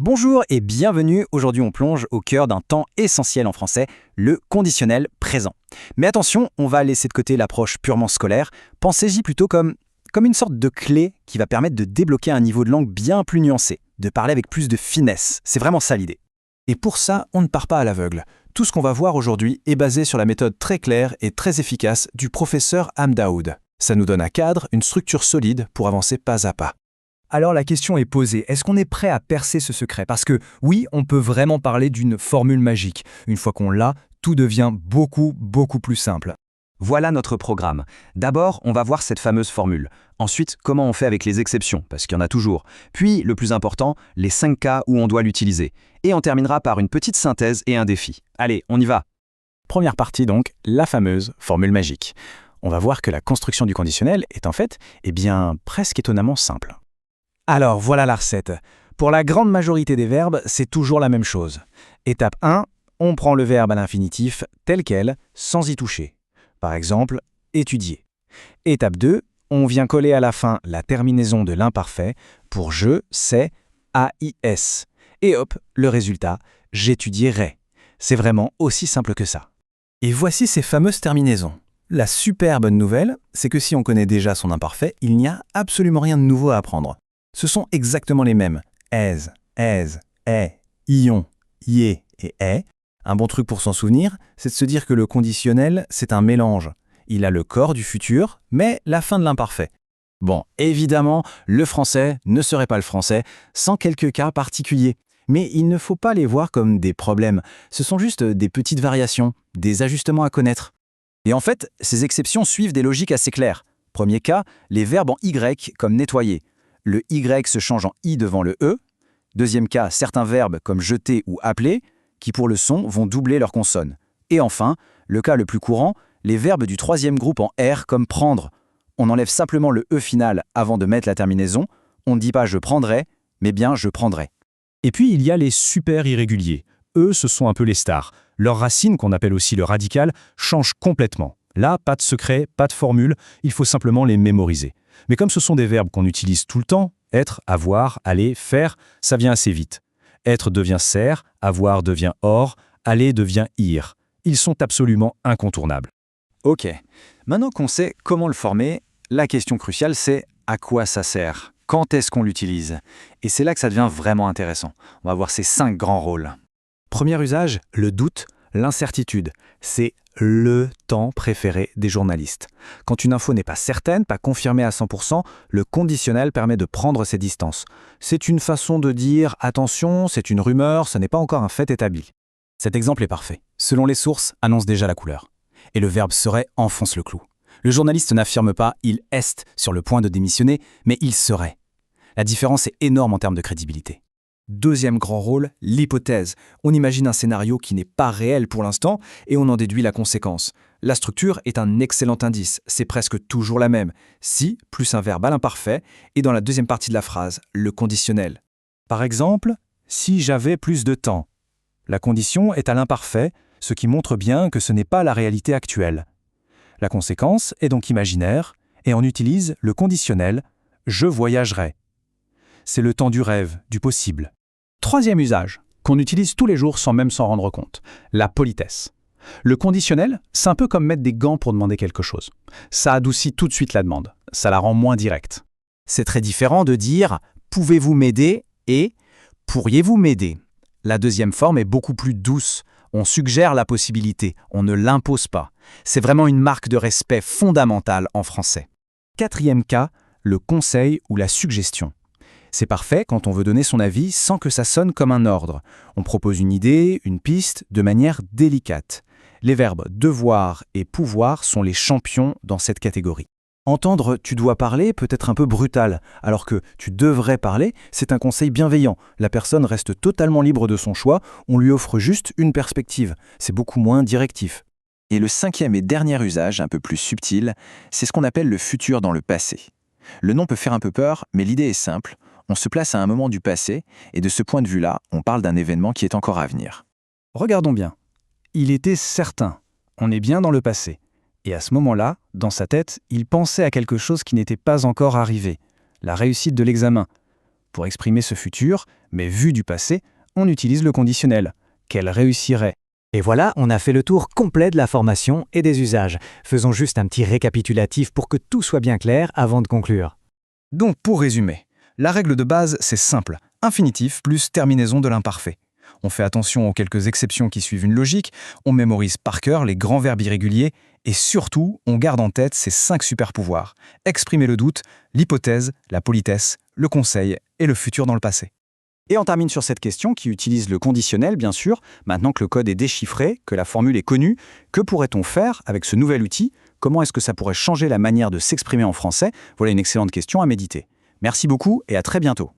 Bonjour et bienvenue. Aujourd'hui, on plonge au cœur d'un temps essentiel en français, le conditionnel présent. Mais attention, on va laisser de côté l'approche purement scolaire. Pensez-y plutôt comme une sorte de clé qui va permettre de débloquer un niveau de langue bien plus nuancé, de parler avec plus de finesse. C'est vraiment ça l'idée. Et pour ça, on ne part pas à l'aveugle. Tout ce qu'on va voir aujourd'hui est basé sur la méthode très claire et très efficace du professeur Amdaoud. Ça nous donne un cadre, une structure solide pour avancer pas à pas. Alors la question est posée, est-ce qu'on est prêt à percer ce secret? Parce que oui, on peut vraiment parler d'une formule magique. Une fois qu'on l'a, tout devient beaucoup plus simple. Voilà notre programme. D'abord, on va voir cette fameuse formule. Ensuite, comment on fait avec les exceptions, parce qu'il y en a toujours. Puis, le plus important, les 5 cas où on doit l'utiliser. Et on terminera par une petite synthèse et un défi. Allez, on y va. Première partie donc, la fameuse formule magique. On va voir que la construction du conditionnel est en fait, presque étonnamment simple. Alors voilà la recette. Pour la grande majorité des verbes, c'est toujours la même chose. Étape 1, on prend le verbe à l'infinitif tel quel, sans y toucher. Par exemple, étudier. Étape 2, on vient coller à la fin la terminaison de l'imparfait pour je, sais, AIS. Et hop, le résultat, j'étudierai. C'est vraiment aussi simple que ça. Et voici ces fameuses terminaisons. La super bonne nouvelle, c'est que si on connaît déjà son imparfait, il n'y a absolument rien de nouveau à apprendre. Ce sont exactement les mêmes. Aise, aise, est, ion, yé et est. Un bon truc pour s'en souvenir, c'est de se dire que le conditionnel, c'est un mélange. Il a le corps du futur, mais la fin de l'imparfait. Bon, évidemment, le français ne serait pas le français sans quelques cas particuliers. Mais il ne faut pas les voir comme des problèmes. Ce sont juste des petites variations, des ajustements à connaître. Et en fait, ces exceptions suivent des logiques assez claires. Premier cas, les verbes en Y comme nettoyer. Le Y se change en I devant le E. Deuxième cas, certains verbes comme jeter ou appeler, qui pour le son vont doubler leur consonne. Et enfin, le cas le plus courant, les verbes du troisième groupe en R comme prendre. On enlève simplement le E final avant de mettre la terminaison. On ne dit pas je prendrai, mais bien je prendrai. Et puis il y a les super irréguliers. Eux, ce sont un peu les stars. Leur racine, qu'on appelle aussi le radical, change complètement. Là, pas de secret, pas de formule, il faut simplement les mémoriser. Mais comme ce sont des verbes qu'on utilise tout le temps, être, avoir, aller, faire, ça vient assez vite. Être devient ser, avoir devient or, aller devient ir. Ils sont absolument incontournables. Ok, maintenant qu'on sait comment le former, la question cruciale c'est à quoi ça sert? Quand est-ce qu'on l'utilise? Et c'est là que ça devient vraiment intéressant. On va voir ces 5 grands rôles. Premier usage, le doute, l'incertitude. C'est le temps préféré des journalistes. Quand une info n'est pas certaine, pas confirmée à 100%, le conditionnel permet de prendre ses distances. C'est une façon de dire « attention, c'est une rumeur, ce n'est pas encore un fait établi ». Cet exemple est parfait. Selon les sources, annonce déjà la couleur. Et le verbe serait enfonce le clou. Le journaliste n'affirme pas « il est sur le point de démissionner », mais « il serait ». La différence est énorme en termes de crédibilité. Deuxième grand rôle, l'hypothèse. On imagine un scénario qui n'est pas réel pour l'instant et on en déduit la conséquence. La structure est un excellent indice, c'est presque toujours la même. Si plus un verbe à l'imparfait et dans la deuxième partie de la phrase, le conditionnel. Par exemple, si j'avais plus de temps. La condition est à l'imparfait, ce qui montre bien que ce n'est pas la réalité actuelle. La conséquence est donc imaginaire et on utilise le conditionnel « je voyagerai ». C'est le temps du rêve, du possible. Troisième usage, qu'on utilise tous les jours sans même s'en rendre compte, la politesse. Le conditionnel, c'est un peu comme mettre des gants pour demander quelque chose. Ça adoucit tout de suite la demande, ça la rend moins directe. C'est très différent de dire « pouvez-vous m'aider » et « pourriez-vous m'aider ». La deuxième forme est beaucoup plus douce. On suggère la possibilité, on ne l'impose pas. C'est vraiment une marque de respect fondamentale en français. Quatrième cas, le conseil ou la suggestion. C'est parfait quand on veut donner son avis sans que ça sonne comme un ordre. On propose une idée, une piste, de manière délicate. Les verbes devoir et pouvoir sont les champions dans cette catégorie. Entendre « tu dois parler » peut être un peu brutal, alors que « tu devrais parler » c'est un conseil bienveillant. La personne reste totalement libre de son choix, on lui offre juste une perspective. C'est beaucoup moins directif. Et le cinquième et dernier usage, un peu plus subtil, c'est ce qu'on appelle le futur dans le passé. Le nom peut faire un peu peur, mais l'idée est simple. On se place à un moment du passé, et de ce point de vue-là, on parle d'un événement qui est encore à venir. Regardons bien. Il était certain. On est bien dans le passé. Et à ce moment-là, dans sa tête, il pensait à quelque chose qui n'était pas encore arrivé. La réussite de l'examen. pour exprimer ce futur, mais vu du passé, on utilise le conditionnel. Qu'elle réussirait. Et voilà, on a fait le tour complet de la formation et des usages. Faisons juste un petit récapitulatif pour que tout soit bien clair avant de conclure. Donc, pour résumer, la règle de base, c'est simple. Infinitif plus terminaison de l'imparfait. On fait attention aux quelques exceptions qui suivent une logique, on mémorise par cœur les grands verbes irréguliers, et surtout, on garde en tête ces 5 super-pouvoirs. Exprimer le doute, l'hypothèse, la politesse, le conseil et le futur dans le passé. Et on termine sur cette question qui utilise le conditionnel, bien sûr. Maintenant que le code est déchiffré, que la formule est connue, que pourrait-on faire avec ce nouvel outil? Comment est-ce que ça pourrait changer la manière de s'exprimer en français? Voilà une excellente question à méditer. Merci beaucoup et à très bientôt.